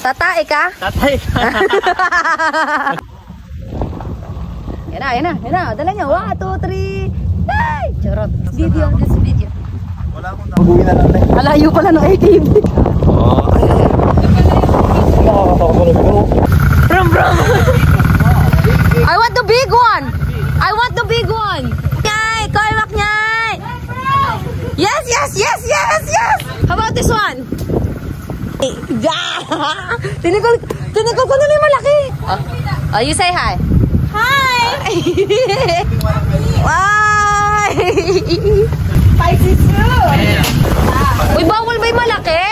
Tatay ka? Tatay ka. Yan na. Dala niya. 1, 2, 3. Hey! Charot. Video. Wala akong tabuhin na natin. Alayo pala ng ATV. Brum. I want the big one. Nyay! Koimak nyay! Yes! How about this one? Tinikol ko na yung malaki. Oh, you say hi. Hi! Why? Spicy food. Uy, bawal ba yung malaki?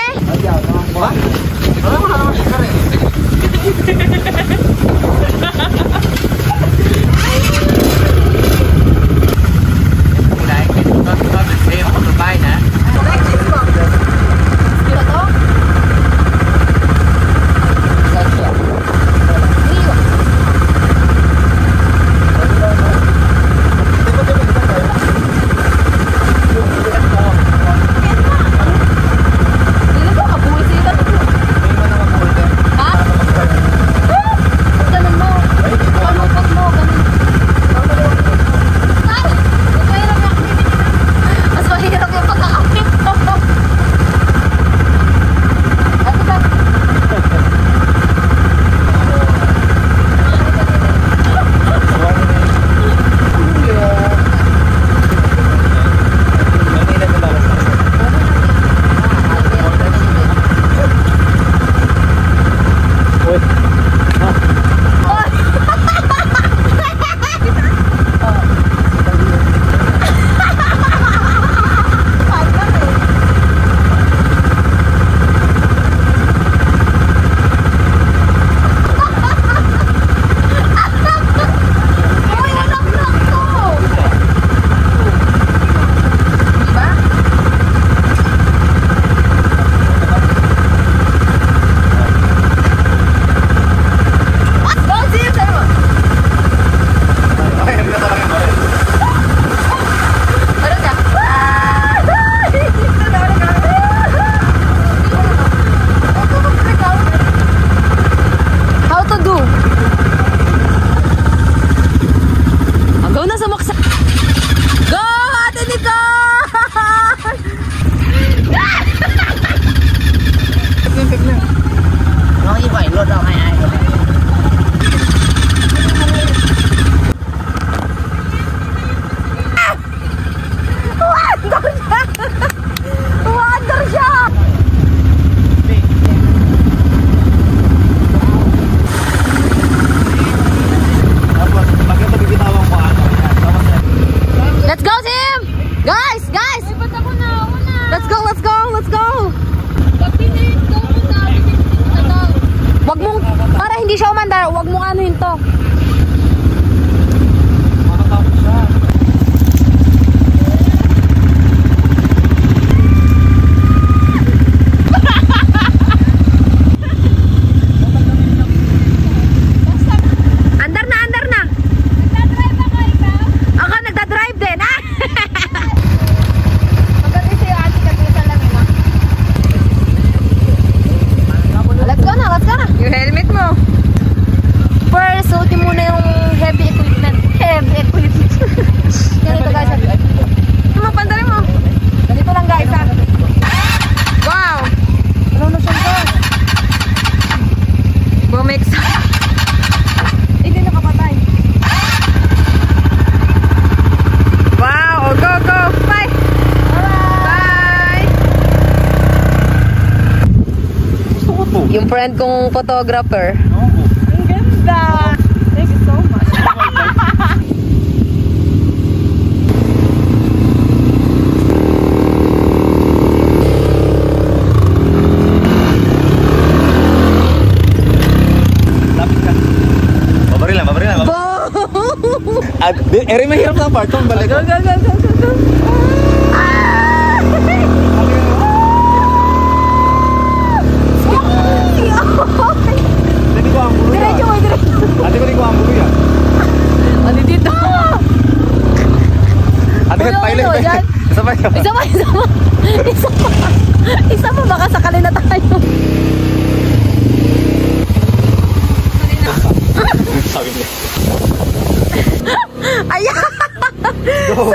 Hindi siya umandar, huwag mong anuhin to. Andar na. Nagdadrive ako ikaw? Ako nagdadrive din, ha? Maganda sa'yo, ate, kagisa lang mo. Let's go na. Yung helmet mo. First, suotin muna yung heavy equipment. Ganito guys. Mapandali mo. Ganito lang guys ha. Wow! Ano na siya ito? Bumix. Hindi nakapatay. Wow! Go! Bye! Bye! Gusto ko to. Yung friend kong photographer. Thank you so much. Lapit ka. Babaril lang. Eri mahirap na part. Balik. Go. Ate ko rin ko ang bulo yan. Ano dito? Ate ko pilot. Isa pa baka sakali na tayo. go.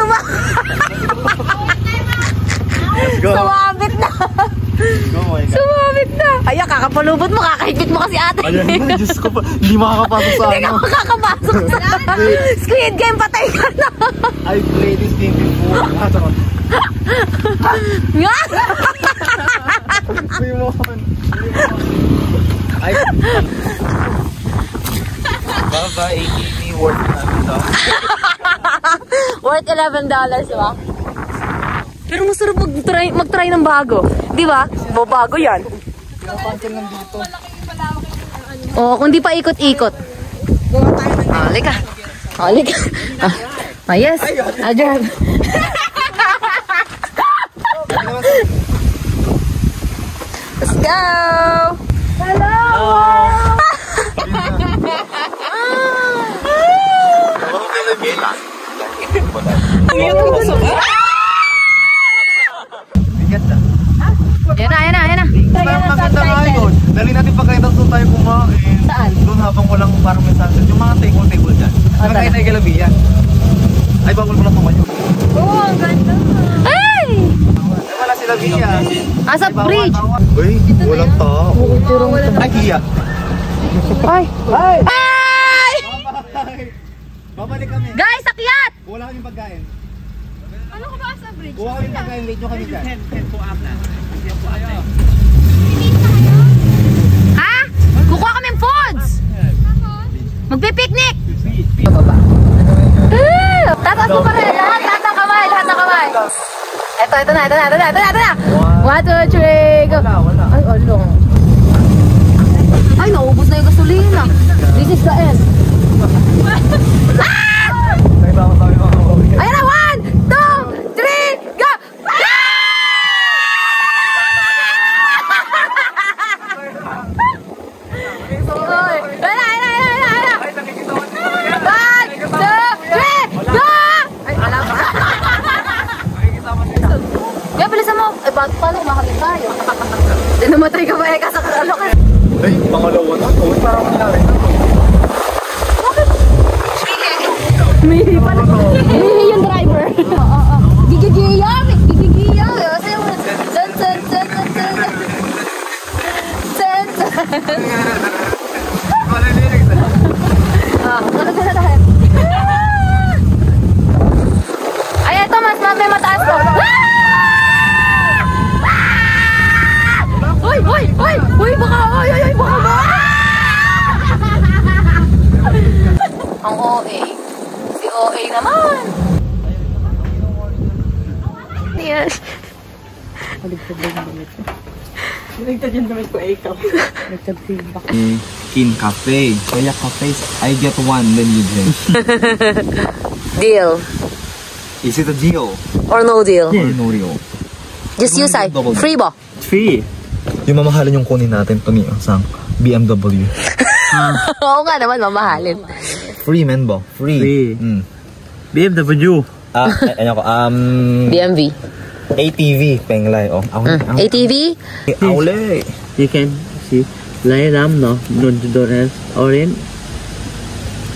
Let's go. Sumabit na. Go, my God. Sumabit na. Ay, kakapalubot mo. Kakahigpit mo kasi ate. Ayan na, Diyos ko pa. Hindi makakapasok sa Hindi ka makakapasok sa Squid Game. Patay ka na. I play this game before. Nga! Ay, Baba, ATV worth Worth $11, ba? Pero masarap mag-try ng bago. Di ba? Bago yan. Oo, kung di pa ikot-ikot. Halika. Halika. Yes. Ayan. Let's go! Hello! Ayan na. Parang maganda nga yun. Dali natin pagkaitang doon tayo kumain. Saan? Doon habang walang parang may sunset. Yung mga table dyan. Nagkain tayo galabi yan. Ay, bawal mo lang tumayo. Oo, ang ganda. Ay! Ay, wala sila Bia. Asa bridge. Uy, walang tao. Ay, Kia. Ay! Ay! Babalik kami. Guys, akyat! Wala kaming pagkain. Ano ka ba sa bridge? Kuha kaming pagkain. Late nyo kami dyan. Ha? Kukuha kami foods! Magpipiknik! Tatas mo pa rin! Lahat ng kamay! Ito na! 1, 2, 3, go! Ay, along. Ay, naubos na yung gasolina. This is the end. Ayan na! 1, 2, 3, go! Paano makakit tayo? Namatay ka ba eh kasi kakalo ka? Ay, pangalawa na. Uy, parang nangyari na. Bakit? Mihi pala. Mihi yung driver. Gigigiya. Kasi yung ay, ito mas may mataas ko. Uy, baka ba? Ang OA. Si OA naman. Yes. Nagtad yung damit ko ay ikaw. Nagtad feedback. In cafe. Kaya cafes, I get one, then you drink. Deal. Is it a deal? Or no deal? Or no deal? Just use ay. Free ba? Free. Yung mamahalin yung kunin natin, Tony, sang BMW. Oo nga naman, mamahalin. Free, man ba? Free. Free. BMW. Ano ko, BMV. ATV, penglay. Oh, ATV? Aule. You can see. Lai ram no. Orange.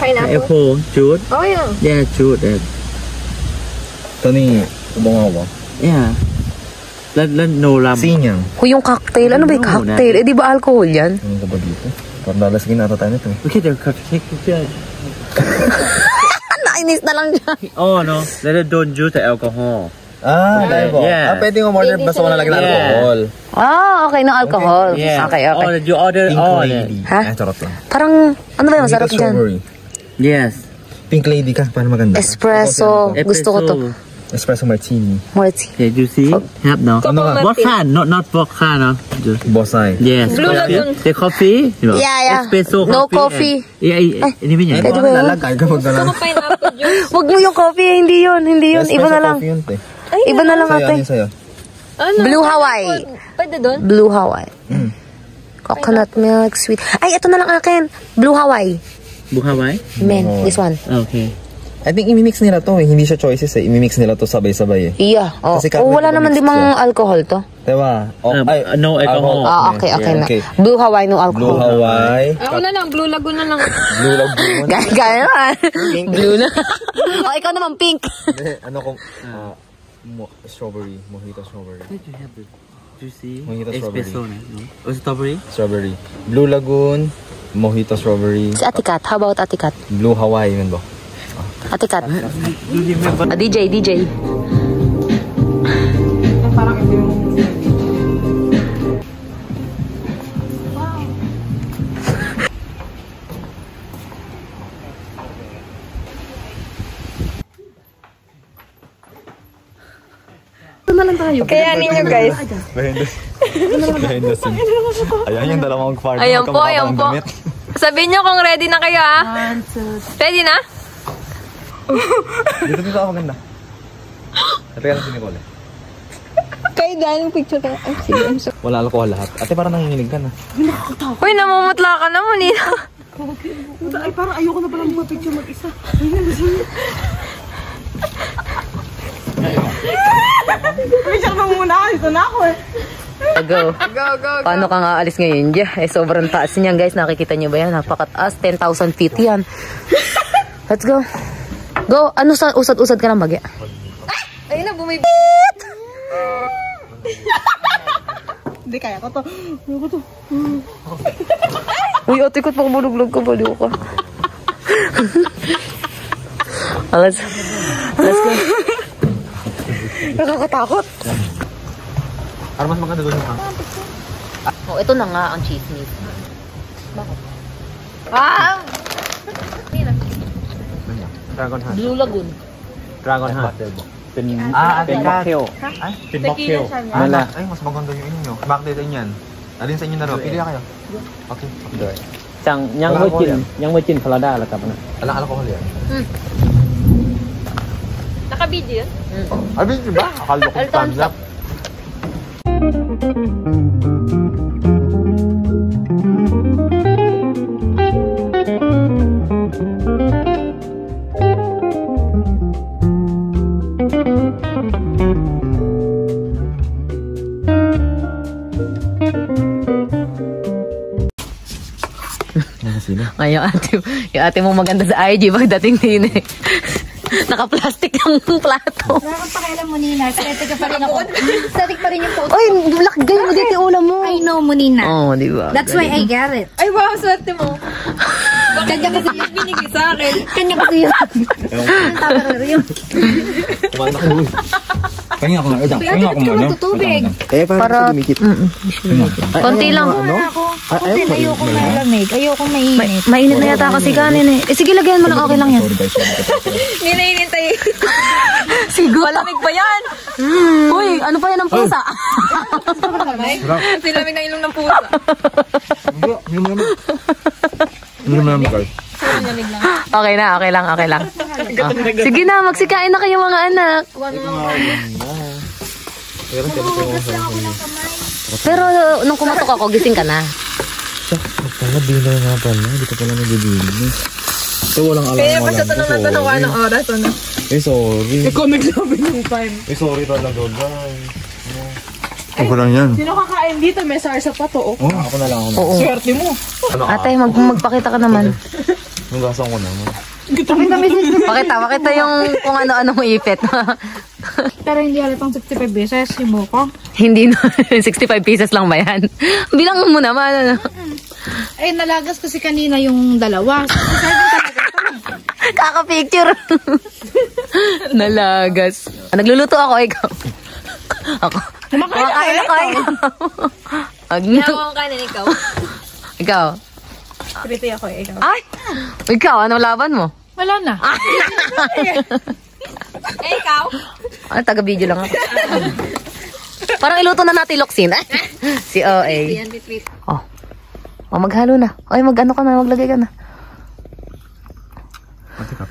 Pineapple? Apple. Juice. Oh, yeah. Yeah, juice. Tony, ubong ako. Yeah. Let no ram. Sinyang. Yung cocktail. Ano ba yung cocktail? Eh, di ba alcohol yan? Ano ka ba dito? Parang lalasagin nata tayo nito eh. Okay, they're cupcake. Nainis na lang siya. Oh no. Let it don't juice the alcohol. Dahil po. Yeah. Pwede yung order basta wala lagi ng Yeah. alcohol. Okay, no alcohol. Yeah. Okay. Oh, you order Pink all. lady. Ha? Charot lang. Parang, ano ba yung masarap Hindi ka dyan? strawberry. Yes. Pink lady ka, paano maganda? Espresso. Gusto ko to. Espresso martini. Morty. Yeah, you see? Have no. Ano ka? Vodka, not vodka, no. Just Bosay. yes. Blue coffee. Lagoon. The coffee. You know, Yeah. Espresso No coffee. coffee. Yeah. Ini ba yan? Pwede ba yun? Lalagay ka magdala. Huwag mo yung coffee. Hindi yun. Iba na lang. Coffee yun, te. Iba na lang Sa'yo, ano ate. yung sa'yo? Blue Hawaii. Pwede doon? Blue Hawaii. Coconut milk, sweet. Ay, ito na lang akin. Blue Hawaii. Buhaway? Men, this one. Okay. I think imimix nila to eh. Hindi siya choices eh. Imimix nila to sabay-sabay eh. Yeah. Oh. Kasi Wala naman limang alcohol to. Diba? No alcohol. Okay na. Okay. Blue Hawaii, no alcohol. Blue Hawaii. Ako na lang, Blue Lagoon na lang. Blue Lagoon. Gaya naman. Blue na. Ikaw naman pink. Ano kung... strawberry. Mojito strawberry. Juicy. Mojito strawberry. Espresso na. No? O strawberry? Strawberry. Blue Lagoon. Mojito strawberry. Si Ate Kat. How about Ate Kat? Blue Hawaii. Yun ba? Ate Kat. DJ. Parang ito yung... Kaya ninyo guys. Behind the scene. Ayan yung dalawang partner. Ayan po. Sabihin nyo kung ready na kayo ah. Ready na? Dito ako ganda. Ate ka na si Nicole. Kayo dahil picture kayo. Ay, sige. Wala alcohol lahat. Ate parang nanginginig ka na. Uy, namumutla ka na mo nila. Ay, parang ayoko na palang mag-picture mag-isa. Picture mo muna. Ito na ako eh. Go. Paano ka nga alis ngayon? Sobrang taas niyan guys. Nakikita niyo ba yan? Napakataas. 10,000 feet yan. Let's go. Go. Ano sa usad-usad ka ng bagya? Ayun na, bumibit. Hindi, kaya ko to. Uy, ate ko, pakabulog-log ka. Baliw ka. Let's go. Nakakatakot. Ano mas maganda doon yung Oh, ito na nga ang chismis. Bakit? Wow! Dragon Heart. Blue Lagoon. Dragon Heart. Ate Kat. Pinbakyo. Mala. Ay, mas maganda yung inyo. Bakit din yan? Alin sa inyo na ro? Pili kayo. Okay. Yang mới chín Florida là tập na. Alang alcohol yan. Naka-video yun? Abi, diba? Akala ko thumbs up. Ay, yung ate mo maganda sa IG pagdating din eh. Naka-plastic yung plato. Nakakapakialam mo, Nina. Static ka pa rin ako. Static pa rin yung photo. Oy, gay mo dito yung ulam mo. I know mo, Nina. Oh, di ba? That's why I get it. Ay, wow, swerte mo. Kanya kasi yun. Binigay sa akin. Kanya kasi yun. Ang tabar yun. Kumain ako. Kanya ako na. Kanya ako na. Tutubig. Para konti lang. Ayoko malamig. Ayoko mainit. Mainit na yata kasi kanin eh. Sige, lagyan mo lang. Okay lang yan. Hindi na hinintay. Sigo. Malamig ba yan? Uy, ano pa yan ang pusa? Silamig na ilong ng pusa. Hindi naman guys. Okay lang. Sige na, magsikain na kayo mga anak. Pero nung kumatok ako, gising ka na. Pala, dinner nga pala. Dito pala nag-dinis. So, walang alam. Kaya pa siya tanong ka ng oras. Ano? Sorry. Ikaw nagsabi ng time. Sorry talaga, guys. Ako lang yan. Sino kakain dito? May sarsa pa to. Oh. Ako na lang ako. Oo. Swerte mo. Ate, magpakita ka naman. Nugasan ko naman. Pakita yung kung ano-ano mo ipit. Pero hindi halatang 65 beses yung buko. Hindi na, 65 pieces lang ba yan? Bilang mo naman. Ano? Eh, nalagas kasi kanina yung dalawa. Kaka-picture. Nalagas. Nagluluto ako, ikaw. Ako. Kumakain ako, ikaw. Ginagawa kong kanin ikaw. Ikaw. Pretty ako eh. Ikaw. Ay! Ikaw, ano laban mo? Wala na. Eh, ikaw? Ano, taga-video lang ako. Parang iluto na natin Loksin. Si OA. Oh, maghalo na. Ay, mag-ano ka na, maglagay ka na. Ate Kat.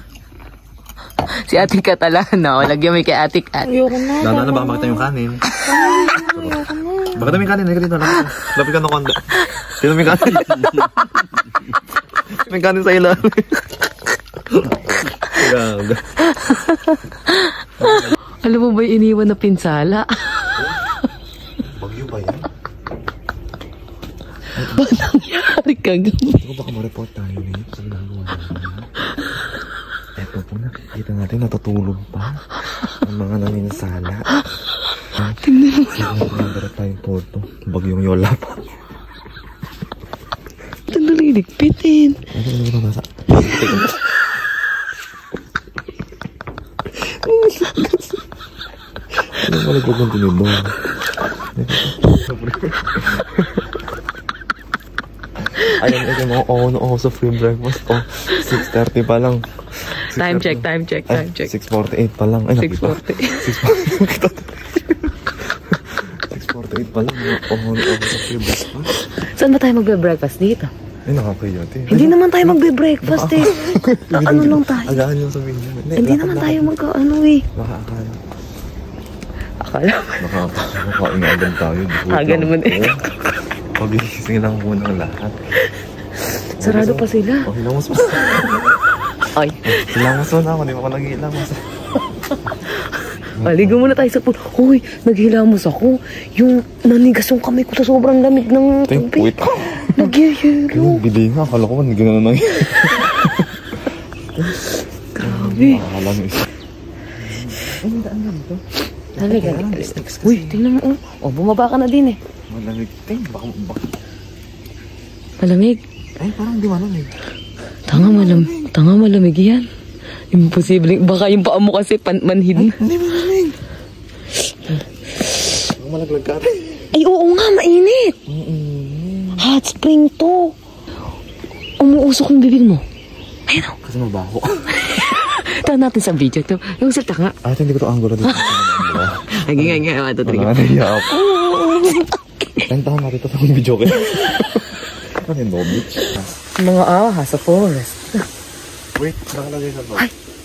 Si Ate Kat ala, no? Lagyan mo kay Ate Kat. Ayoko na. Lalo na baka makita yung kanin. Bakit may kanin? Halika dito. Lapit ka na konda. Dito may kanin. May kanin sa ilalim. Gaga. Alam mo ba yung iniwan na pinsala? Bagyo ba yan? Ba't nangyari kagabi? Ito baka ma-report tayo na yun. Saan nagawa namin? Eto po, nakikita natin natutulog pa. Ang mga naminsala. Tingnan mo. Nagdara tayong photo. Bagyong yola pa. Ito naliligpitin. Ano nasa? Ano malaglag ng tinidor? Ayun, ito mga ako sa free breakfast. 6:30 pa lang. Time check. 6:48 pa lang. Ay, 6:40. 6:48 pa lang. Ako sa free breakfast. Saan ba tayo magbe-breakfast dito? Ay, nakakaya. Hindi naman tayo magbe-breakfast eh. Ano lang tayo? Agaan yung sabihin niya. Hindi naman tayo magka-ano eh. Baka akala. Akala mo. Nakakain na agad tayo. Aga naman eh. Pagising lang muna ang lahat. Sarado pa sila. Oh, hilamos pa. Ay. Hilamos na ako. Di ba ako naghihilamos? Aligo muna tayo sa pool. Hoy, naghilamos ako. Yung nanigas yung kamay ko sa sobrang lamig ng tubig. Wait ako. Nagyayelo. Bili nga. Akala ko hindi gano'n nang Grabe. Akala mo isa. Halika. Uy, tingnan mo. Oh, bumaba ka na din eh. Malamig. Baka. Malamig. Ay, parang di malamig. Tanga malamig yan. Imposible. Baka yung paa mo kasi manhid na. Hindi malamig. Malaglag ka. Ay, oo nga, mainit. Hot spring to. Umuusok yung bibig mo. Ayun o. Kasi mabaho. Tahan natin sa video to. Yung salta nga. Ay, hindi ko ito angulo dito. Ay, nga. Ito, Wala na hiya ako. Kantahan natin ito sa video kayo. Ano yung beach? Mga ahas sa forest. Wait, nakalagay sa to.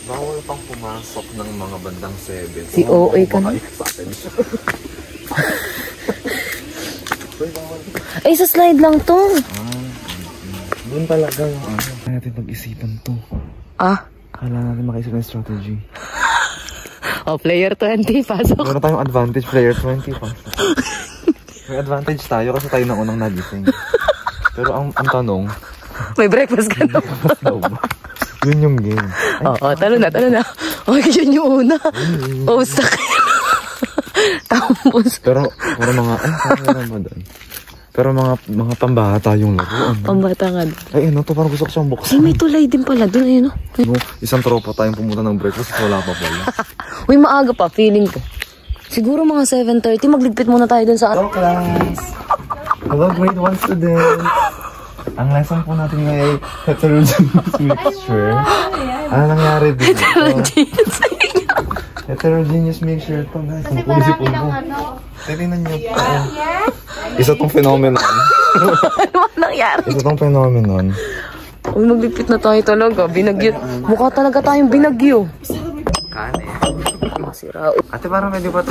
Bawal pang pumasok ng mga bandang 7. Si OA ka na. Sa atin siya. Ay, sa slide lang to. Doon talaga yung ano. Kaya natin pag-isipan to. Kailangan natin makaisip ng strategy. Player 20, pasok. Meron tayong advantage, player 20 pa. May advantage tayo kasi tayo na unang nagising. Pero ang tanong, May breakfast ka na. yun yung game. Talo na. Ay, yun yung una. Sakit. Tapos. Pero mga, naman doon. Pero mga pambata yung laruan. Pambata nga. Ay, ano to? Parang gusto ko siyang buksan. Ay, may tulay din pala doon. Ayun, Isang tropa tayong pumunta ng breakfast. Wala pa pala. Uy, maaga pa. Feeling ko. Siguro mga 7:30. Magligpit muna tayo doon sa... Hello, class! Hello, grade 1 student! Ang lesson po natin ngayon, heterogeneous mixture. Ano nangyari dito? Heterogeneous mixture to, guys. Ang pulisipon mo. Tignan nyo. Isa tong phenomenon. Ano nangyari? Isa tong phenomenon. Uy, magligpit na tayo talaga. Binagyo. Mukha talaga tayong binagyo. Kane. Masira. Ate, parang medyo ba to?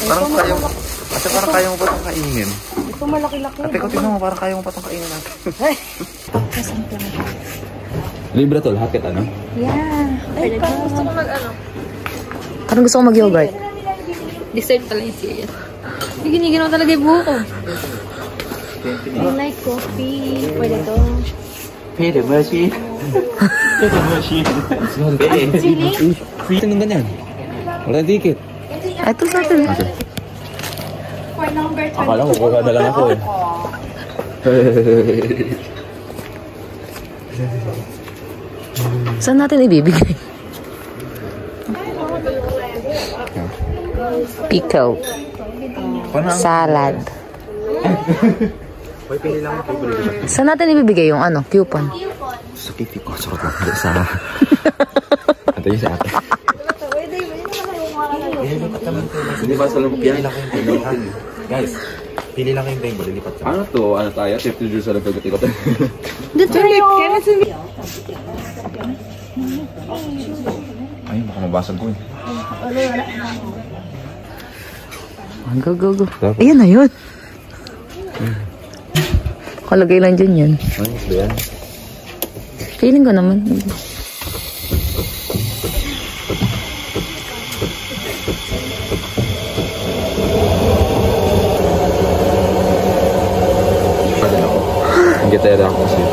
Parang kaya mo pa itong kainin. Ito malaki-laki. Ate, ko tignan mo, parang kaya mo pa itong kainin natin. Libre to, lahat kita, no? Ay, parang gusto ko Parang gusto ko mag-yogurt. Dessert pala yung serious. Giniginaw talaga yung buho ko. I like coffee. Pwede to. Pay the machine. Pay the machine. Free ng ganyan. Wala ticket. Ito sa atin. For number 20. Akala ko, kuha na lang ako eh. Saan natin ibibigay? Pickle. Salad. Saan natin ibibigay yung coupon? Sa kitty ko, sarap lang. Hindi sa... Ate yung sa ate. Hindi ba sa lumok yan? Guys, pili lang kayong table, lilipat ka. Ano to? Ano tayo? Safety juice sa lapag ko. Dito rin. Ay, baka mabasag ko eh. Go. Ayan na yun. Kalagay lang dyan yan. Ayos ba yan? Feeling ko naman. gitera kasi.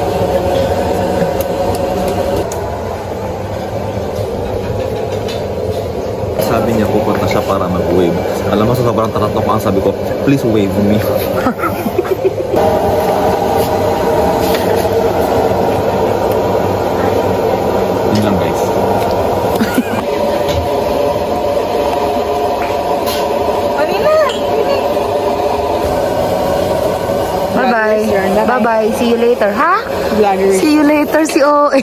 Sabi niya pupunta siya para mag-wave. Alam mo, sa sobrang tarantok ko, ang sabi ko, please wave me. Yun lang guys. Bye-bye. Bye-bye. See you later. Ha? Vlogger. See you later, si OA.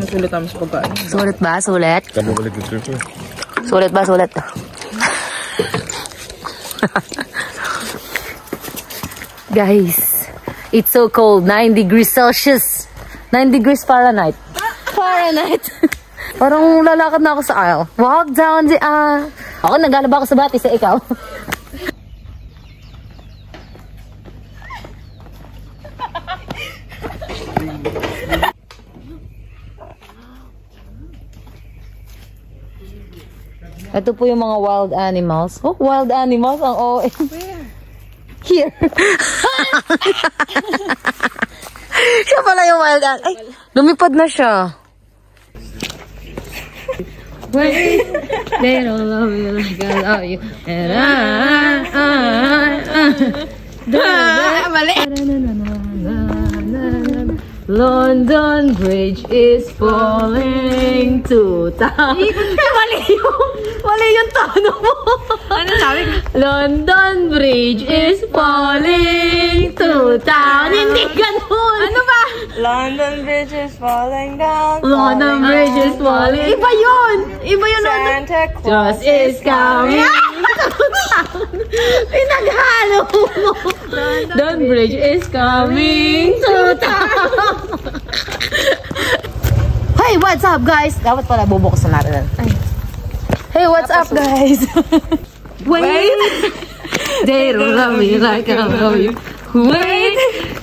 Sulit naman sa pagkain. Sulit ba? Sulit? Kamu balik di trip. Sulit ba? Sulit. Guys, it's so cold. 9 degrees Celsius. 9 degrees Fahrenheit. Fahrenheit. Parang lalakad na ako sa aisle. Walk down the aisle. Ako, naglalaba ako sa bati sa ikaw. Ito po yung mga wild animals. Oh, wild animals ang OA. Where? Here. Siya pala yung wild animal. Ay, lumipad na siya. Wait, they don't love you like I love you. And London Bridge is falling to town. Mali yung tono mo. Ano sabi? London Bridge is falling to town. Hindi ganun. Ano ba? London Bridge is falling down. London Bridge is falling. Iba yun. Iba yun. Santa Claus is coming. Pinaghalo mo. London Bridge is coming to town. Hey, what's up guys? Dapat pala bubukos na natin. Hey, what's up guys? Wait. They don't love me like I love you. Wait.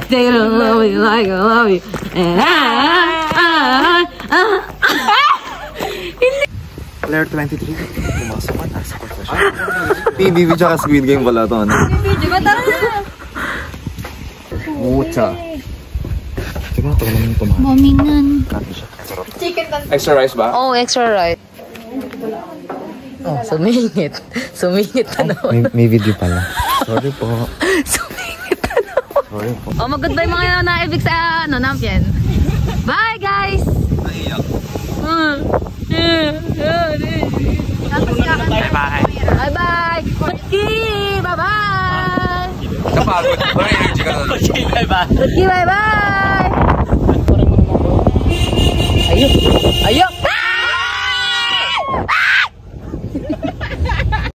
They don't love me like I love you. And Player 23. Pumasok ka na sa professional. PBB tsaka Squid Game pala ito. PBB ba tara na? Mucha. Diba ito naman yung tumahan? Momingan. Extra rice ba? Oh, extra right. Oh, sumingit. Sumingit na naman. May video pala. Sorry po. Sumingit na naman. Sorry po. Oh, mag-goodbye mga na-ibig sa Nampien. Bye, guys! Naiyak. Bye-bye! Bye-bye! Putki! Bye-bye! Kapagod. Parang energy ka na. Putki, bye-bye! Ayok! Ayok!